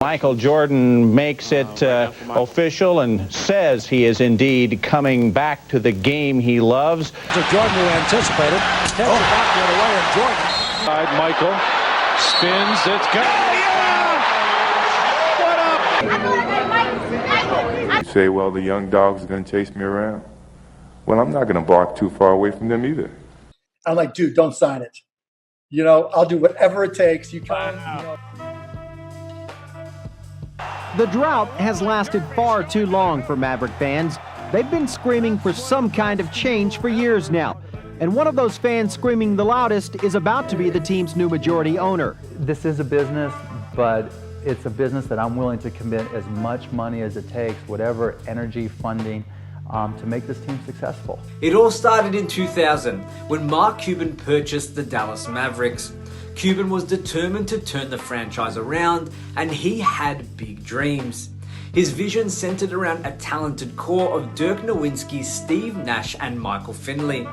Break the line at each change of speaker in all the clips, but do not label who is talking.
Michael Jordan makes it official and says he is indeed coming back to the game he loves.
So Jordan, who anticipated, takes it back the other way, and Jordan.
Michael spins, it's good. Yeah! What up?
You say, well, the young dog's going to chase me around. Well, I'm not going to bark too far away from them either.
I'm like, dude, don't sign it. You know, I'll do whatever it takes. You come.
The drought has lasted far too long for Maverick fans. They've been screaming for some kind of change for years now. And one of those fans screaming the loudest is about to be the team's new majority owner.
This is a business, but it's a business that I'm willing to commit as much money as it takes, whatever energy, funding, to make this team successful.
It all started in 2000 when Mark Cuban purchased the Dallas Mavericks. Cuban was determined to turn the franchise around, and he had big dreams. His vision centered around a talented core of Dirk Nowitzki, Steve Nash, and Michael Finley.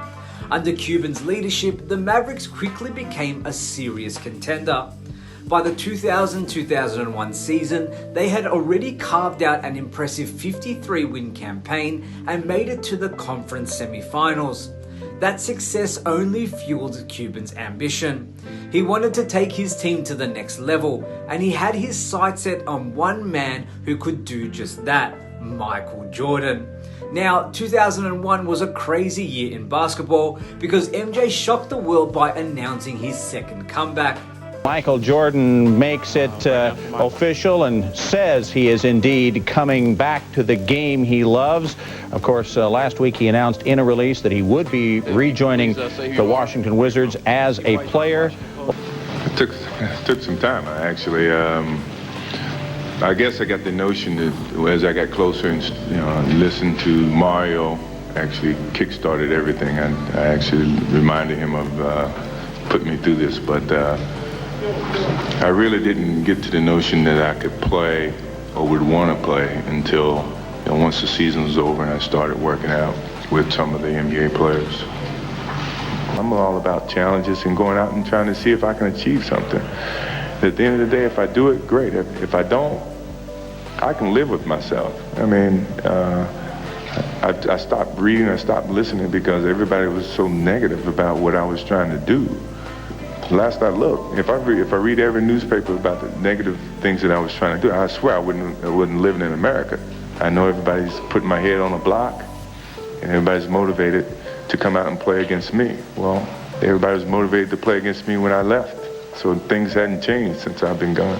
Under Cuban's leadership, the Mavericks quickly became a serious contender. By the 2000-2001 season, they had already carved out an impressive 53-win campaign and made it to the conference semifinals. That success only fueled Cuban's ambition. He wanted to take his team to the next level, and he had his sights set on one man who could do just that, Michael Jordan. Now, 2001 was a crazy year in basketball because MJ shocked the world by announcing his second comeback.
Michael Jordan makes it official and says he is indeed coming back to the game he loves. Of course, last week he announced in a release that he would be rejoining the Washington Wizards as a player.
It took some time, actually. I guess I got the notion that as I got closer and listened to Mario, actually kick-started everything. I actually reminded him of putting me through this, but I really didn't get to the notion that I could play or would want to play until once the season was over and I started working out with some of the NBA players. I'm all about challenges and going out and trying to see if I can achieve something. At the end of the day, if I do it, great. If I don't, I can live with myself. I mean, I stopped reading, I stopped listening because everybody was so negative about what I was trying to do. Last I looked, if I read every newspaper about the negative things that I was trying to do, I swear I wouldn't living in America. I know everybody's putting my head on a block, and everybody's motivated to come out and play against me. Well, everybody was motivated to play against me when I left, so things hadn't changed since I've been gone.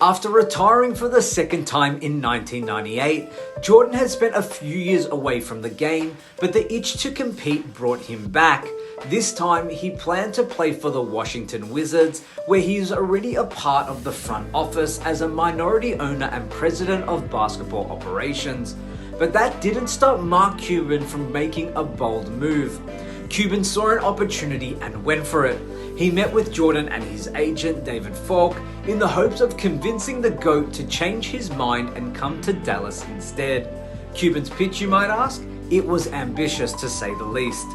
After retiring for the second time in 1998, Jordan had spent a few years away from the game, but the itch to compete brought him back. This time, he planned to play for the Washington Wizards, where he is already a part of the front office as a minority owner and president of basketball operations. But that didn't stop Mark Cuban from making a bold move. Cuban saw an opportunity and went for it. He met with Jordan and his agent, David Falk, in the hopes of convincing the GOAT to change his mind and come to Dallas instead. Cuban's pitch, you might ask? It was ambitious, to say the least.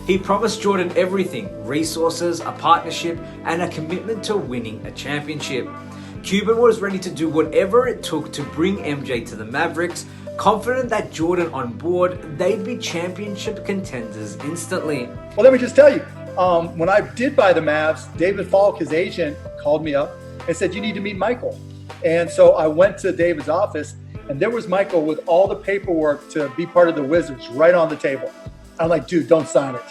He promised Jordan everything: resources, a partnership, and a commitment to winning a championship. Cuban was ready to do whatever it took to bring MJ to the Mavericks, confident that Jordan on board, they'd be championship contenders instantly.
Well, let me just tell you, when I did buy the Mavs, David Falk, his agent, called me up and said, you need to meet Michael. And so I went to David's office, and there was Michael with all the paperwork to be part of the Wizards right on the table. I'm like, dude, don't sign it.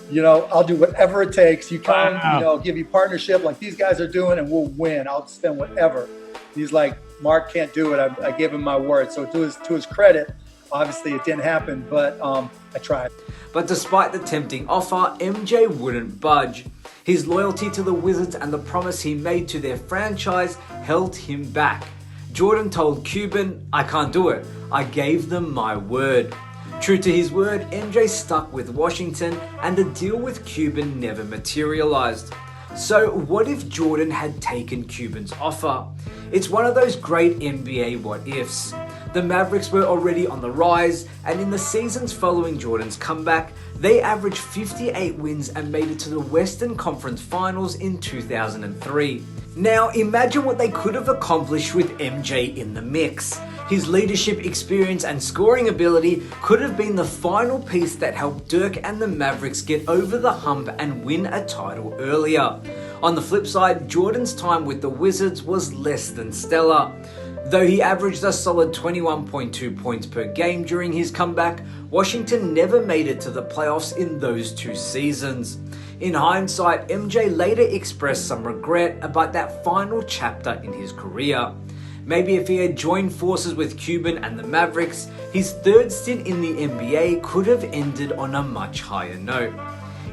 You know, I'll do whatever it takes. You come, give you partnership like these guys are doing, and we'll win. I'll spend whatever. He's like, Mark can't do it. I gave him my word. So to his credit, obviously it didn't happen, but I tried.
But despite the tempting offer, MJ wouldn't budge. His loyalty to the Wizards and the promise he made to their franchise held him back. Jordan told Cuban, I can't do it. I gave them my word. True to his word, MJ stuck with Washington, and the deal with Cuban never materialized. So what if Jordan had taken Cuban's offer? It's one of those great NBA what-ifs. The Mavericks were already on the rise, and in the seasons following Jordan's comeback, They averaged 58 wins and made it to the Western Conference Finals in 2003. Now imagine what they could have accomplished with MJ in the mix. His leadership experience and scoring ability could have been the final piece that helped Dirk and the Mavericks get over the hump and win a title earlier. On the flip side, Jordan's time with the Wizards was less than stellar. Though he averaged a solid 21.2 points per game during his comeback, Washington never made it to the playoffs in those 2 seasons. In hindsight, MJ later expressed some regret about that final chapter in his career. Maybe if he had joined forces with Cuban and the Mavericks, his 3rd stint in the NBA could have ended on a much higher note.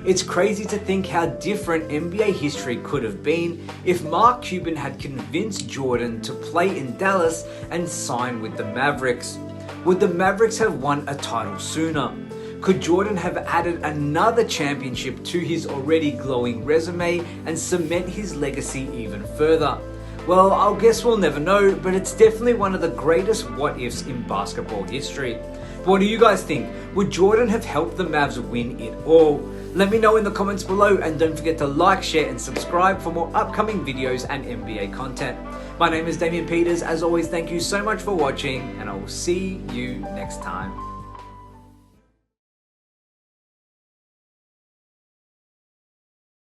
It's crazy to think how different NBA history could have been if Mark Cuban had convinced Jordan to play in Dallas and sign with the Mavericks. Would the Mavericks have won a title sooner? Could Jordan have added another championship to his already glowing resume and cement his legacy even further? Well, I guess we'll never know, but it's definitely one of the greatest what-ifs in basketball history. What do you guys think? Would Jordan have helped the Mavs win it all? Let me know in the comments below, and don't forget to like, share and subscribe for more upcoming videos and NBA content. My name is Damian Peters. As always, thank you so much for watching, and I will see you next time.